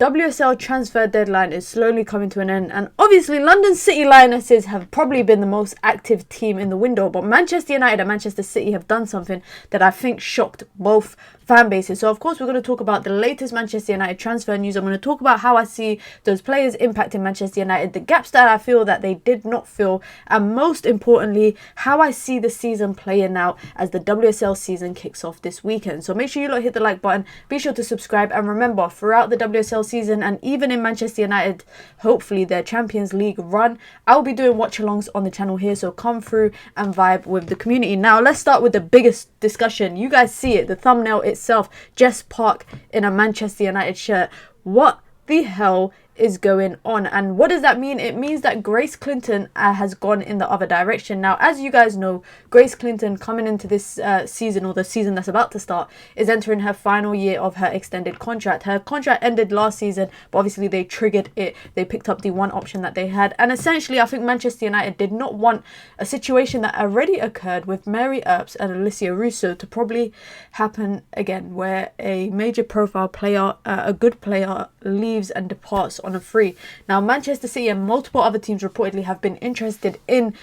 WSL transfer deadline is slowly coming to an end, and obviously London City Lionesses have probably been the most active team in the window, but Manchester United and Manchester City have done something that I think shocked both fan bases. So of course we're going to talk about the latest Manchester United transfer news. I'm going to talk about how I see those players impacting Manchester United, the gaps that I feel that they did not fill, and most importantly how I see the season playing out as the WSL season kicks off this weekend. So make sure you hit the like button, be sure to subscribe, and remember, throughout the WSL season and even in Manchester United, hopefully their Champions League run, I'll be doing watch alongs on the channel here, so come through and vibe with the community. Now let's start with the biggest discussion. You guys see it, the thumbnail itself, Jess Park in a Manchester United shirt. What the hell is going on, and what does that mean? It means that Grace Clinton has gone in the other direction. Now, as you guys know, Grace Clinton, coming into this season, or the season that's about to start, is entering her final year of her extended contract. Her contract ended last season, but obviously they triggered it. They picked up the one option that they had, and essentially I think Manchester United did not want a situation that already occurred with Mary Earps and Alicia Russo to probably happen again, where a major profile player, a good player, leaves and departs on a free. Now, Manchester City and multiple other teams reportedly have been interested in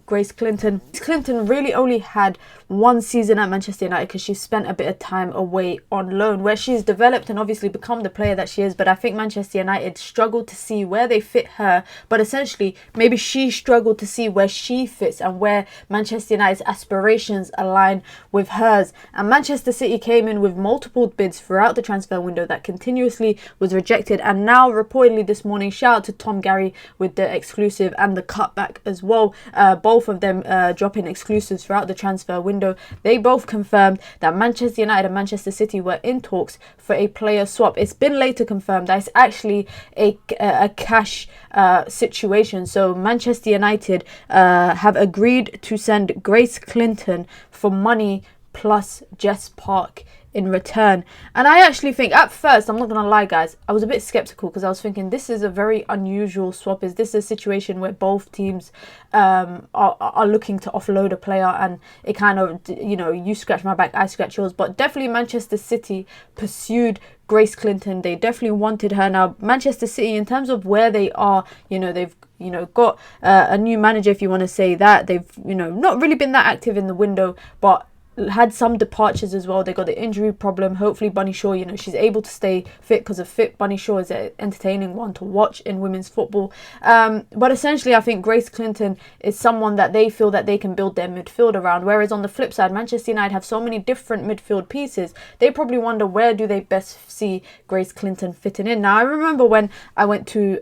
Grace Clinton. Clinton really only had one season at Manchester United because she spent a bit of time away on loan, where she's developed and obviously become the player that she is. But I think Manchester United struggled to see where they fit her, but essentially maybe she struggled to see where she fits and where Manchester United's aspirations align with hers. And Manchester City came in with multiple bids throughout the transfer window that continuously was rejected, and now reportedly this morning, shout out to Tom Gary with the exclusive and the cutback as well, both of them dropping exclusives throughout the transfer window. They both confirmed that Manchester United and Manchester City were in talks for a player swap. It's been later confirmed that it's actually a cash situation. So Manchester United have agreed to send Grace Clinton for money plus Jess Park in return. And I actually think, at first, I'm not gonna lie guys, I was a bit skeptical because I was thinking this is a very unusual swap. Is this a situation where both teams are looking to offload a player, and it kind of, you know, you scratch my back, I scratch yours? But definitely Manchester City pursued Grace Clinton. They definitely wanted her. Now Manchester City, in terms of where they are, you know, they've got a new manager, if you want to say that. They've not really been that active in the window, but had some departures as well. They got the injury problem. Hopefully Bunny Shaw, she's able to stay fit, because a fit Bunny Shaw is an entertaining one to watch in women's football. But essentially I think Grace Clinton is someone that they feel that they can build their midfield around, whereas on the flip side, Manchester United have so many different midfield pieces. They probably wonder, where do they best see Grace Clinton fitting in? Now I remember when I went to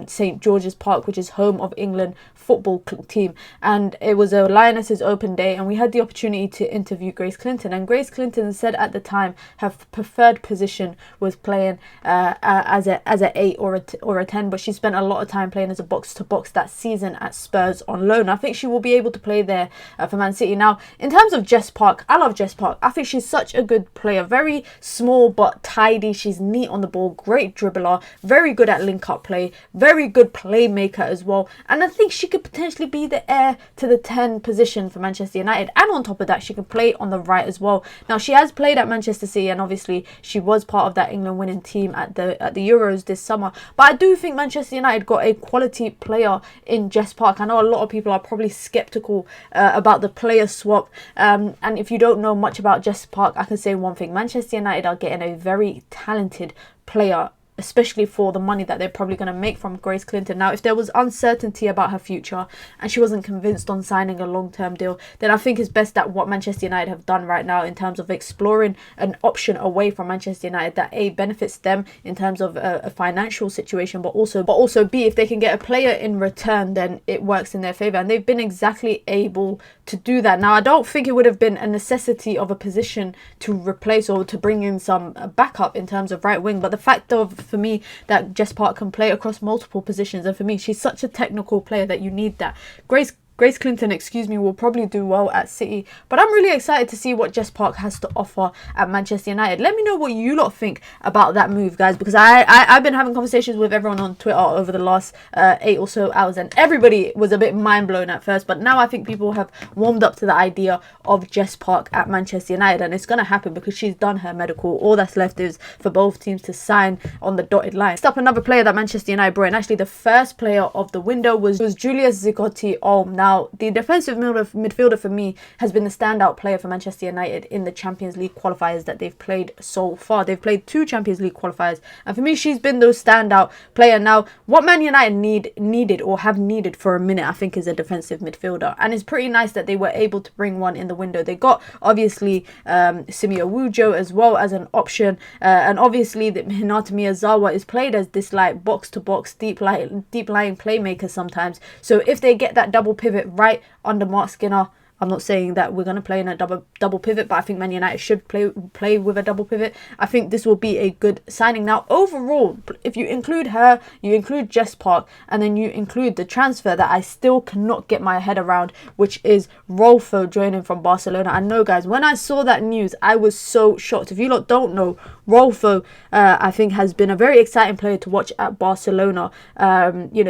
St George's Park, which is home of England football team, and it was a Lionesses open day, and we had the opportunity to interview Grace Clinton, and Grace Clinton said at the time her preferred position was playing as a 8 or a 10, but she spent a lot of time playing as a box to box that season at Spurs on loan. I think she will be able to play there for Man City. Now in terms of Jess Park, I love Jess Park. I think she's such a good player, very small but tidy. She's neat on the ball, great dribbler, very good at link up play, very good playmaker as well, and I think she could potentially be the heir to the 10 position for Manchester United. And on top of that, she can play on the right as well. Now she has played at Manchester City, and obviously she was part of that England winning team at the Euros this summer, but I do think Manchester United got a quality player in Jess Park. I know a lot of people are probably skeptical about the player swap, and if you don't know much about Jess Park, I can say one thing: Manchester United are getting a very talented player, especially for the money that they're probably going to make from Grace Clinton. Now, if there was uncertainty about her future and she wasn't convinced on signing a long-term deal, then I think it's best that what Manchester United have done right now in terms of exploring an option away from Manchester United that A, benefits them in terms of a financial situation, but also B, if they can get a player in return, then it works in their favour, and they've been exactly able to do that. Now I don't think it would have been a necessity of a position to replace or to bring in some backup in terms of right wing, but the fact of, for me, that Jess Park can play across multiple positions, and for me she's such a technical player that you need that. Grace Grace Clinton, excuse me, will probably do well at City. But I'm really excited to see what Jess Park has to offer at Manchester United. Let me know what you lot think about that move, guys, because I've been having conversations with everyone on Twitter over the last 8 or so hours, and everybody was a bit mind blown at first. But now I think people have warmed up to the idea of Jess Park at Manchester United, and it's going to happen because she's done her medical. All that's left is for both teams to sign on the dotted line. Next up, another player that Manchester United brought in. Actually, the first player of the window was Julius Zigiotti. Now, the defensive midfielder for me has been the standout player for Manchester United in the Champions League qualifiers that they've played so far. They've played 2 Champions League qualifiers, and for me, she's been the standout player. Now, what Man United needed or have needed for a minute, I think, is a defensive midfielder, and it's pretty nice that they were able to bring one in the window. They got, obviously, Simio Wujo as well as an option, and obviously, the Hinata Miyazawa is played as this like box-to-box, deep-lying playmaker sometimes. So if they get that double pivot right under Mark Skinner, I'm not saying that we're going to play in a double pivot, but I think Man United should play with a double pivot. I think this will be a good signing. Now, overall, if you include her, you include Jess Park, and then you include the transfer that I still cannot get my head around, which is Rolfo joining from Barcelona. I know, guys, when I saw that news, I was so shocked. If you lot don't know, Rolfo, I think, has been a very exciting player to watch at Barcelona.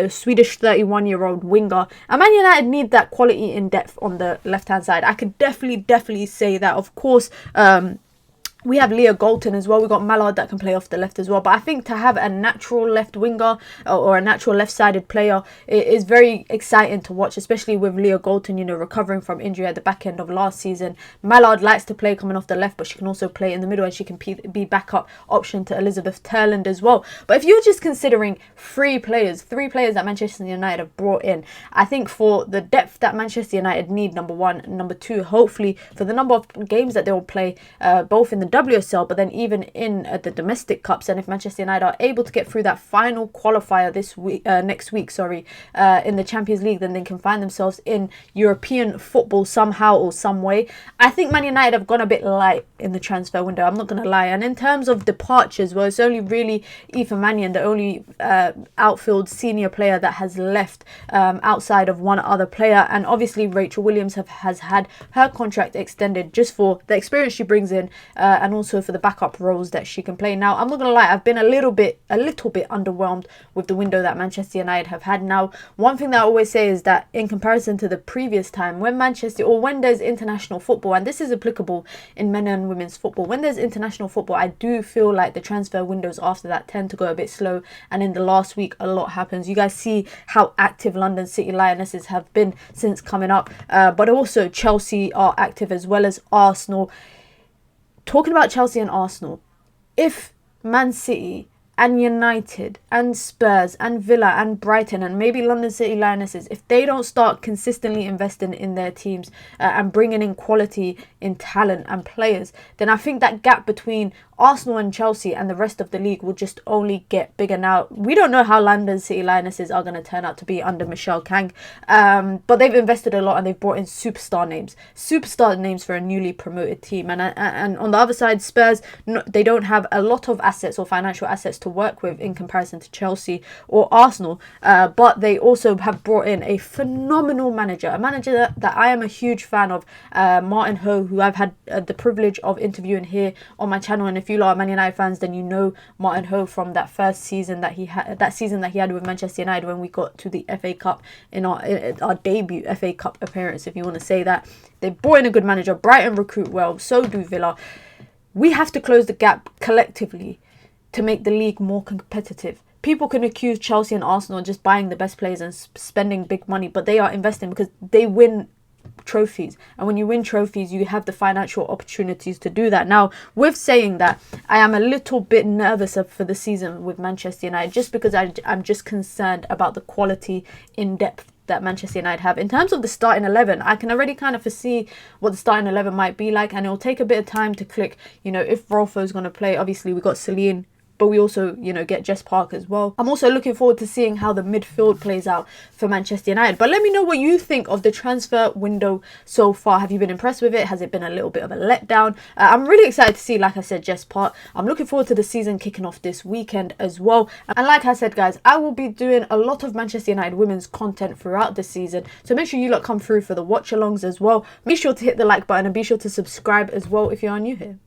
Swedish 31-year-old winger. And Man United need that quality in depth on the left-hand side. I could definitely say that. Of course, we have Leah Golton as well. We've got Mallard that can play off the left as well. But I think to have a natural left winger or a natural left-sided player, it is very exciting to watch, especially with Leah Golton, recovering from injury at the back end of last season. Mallard likes to play coming off the left, but she can also play in the middle, and she can be backup option to Elizabeth Turland as well. But if you're just considering 3 players that Manchester United have brought in, I think for the depth that Manchester United need, number 1, number 2, hopefully for the number of games that they will play, both in the WSL, but then even in the domestic cups, and if Manchester United are able to get through that final qualifier next week, in the Champions League, then they can find themselves in European football somehow or some way. I think Man United have gone a bit light in the transfer window, I'm not going to lie. And in terms of departures, well, it's only really Aoife Mannion, the only outfield senior player that has left, outside of one other player, and obviously Rachel Williams has had her contract extended just for the experience she brings in, and also for the backup roles that she can play. Now, I'm not gonna lie, I've been a little bit underwhelmed with the window that Manchester United have had. Now, one thing that I always say is that in comparison to the previous time, when there's international football, and this is applicable in men and women's football, when there's international football, I do feel like the transfer windows after that tend to go a bit slow, and in the last week a lot happens. You guys see how active London City Lionesses have been since coming up, but also Chelsea are active as well as Arsenal. Talking about Chelsea and Arsenal, if Man City and United and Spurs and Villa and Brighton and maybe London City Lionesses, if they don't start consistently investing in their teams and bringing in quality in talent and players, then I think that gap between Arsenal and Chelsea and the rest of the league will just only get bigger. Now, we don't know how London City Lionesses are going to turn out to be under Michelle Kang, but they've invested a lot and they've brought in superstar names for a newly promoted team. And on the other side, Spurs, they don't have a lot of assets or financial assets to work with in comparison to Chelsea or Arsenal, but they also have brought in a phenomenal manager, a manager that I am a huge fan of, Martin Ho, who I've had the privilege of interviewing here on my channel. And if you are Man United fans, then you know Martin Ho from that first season that he had with Manchester United when we got to the FA Cup in our debut FA Cup appearance, if you want to say that. They brought in a good manager. Brighton recruit well, so do Villa. We have to close the gap collectively to make the league more competitive. People can accuse Chelsea and Arsenal of just buying the best players and spending big money, but they are investing because they win trophies, and when you win trophies you have the financial opportunities to do that. Now, with saying that, I am a little bit nervous for the season with Manchester United, just because I'm just concerned about the quality in depth that Manchester United have. In terms of the starting 11, I can already kind of foresee what the starting 11 might be like, and it'll take a bit of time to click, if Rolfo is going to play. Obviously, we got Celine, but we also, you know, get Jess Park as well. I'm also looking forward to seeing how the midfield plays out for Manchester United. But let me know what you think of the transfer window so far. Have you been impressed with it? Has it been a little bit of a letdown? I'm really excited to see, like I said, Jess Park. I'm looking forward to the season kicking off this weekend as well. And like I said, guys, I will be doing a lot of Manchester United women's content throughout the season. So make sure you lot come through for the watch alongs as well. Be sure to hit the like button and be sure to subscribe as well if you are new here.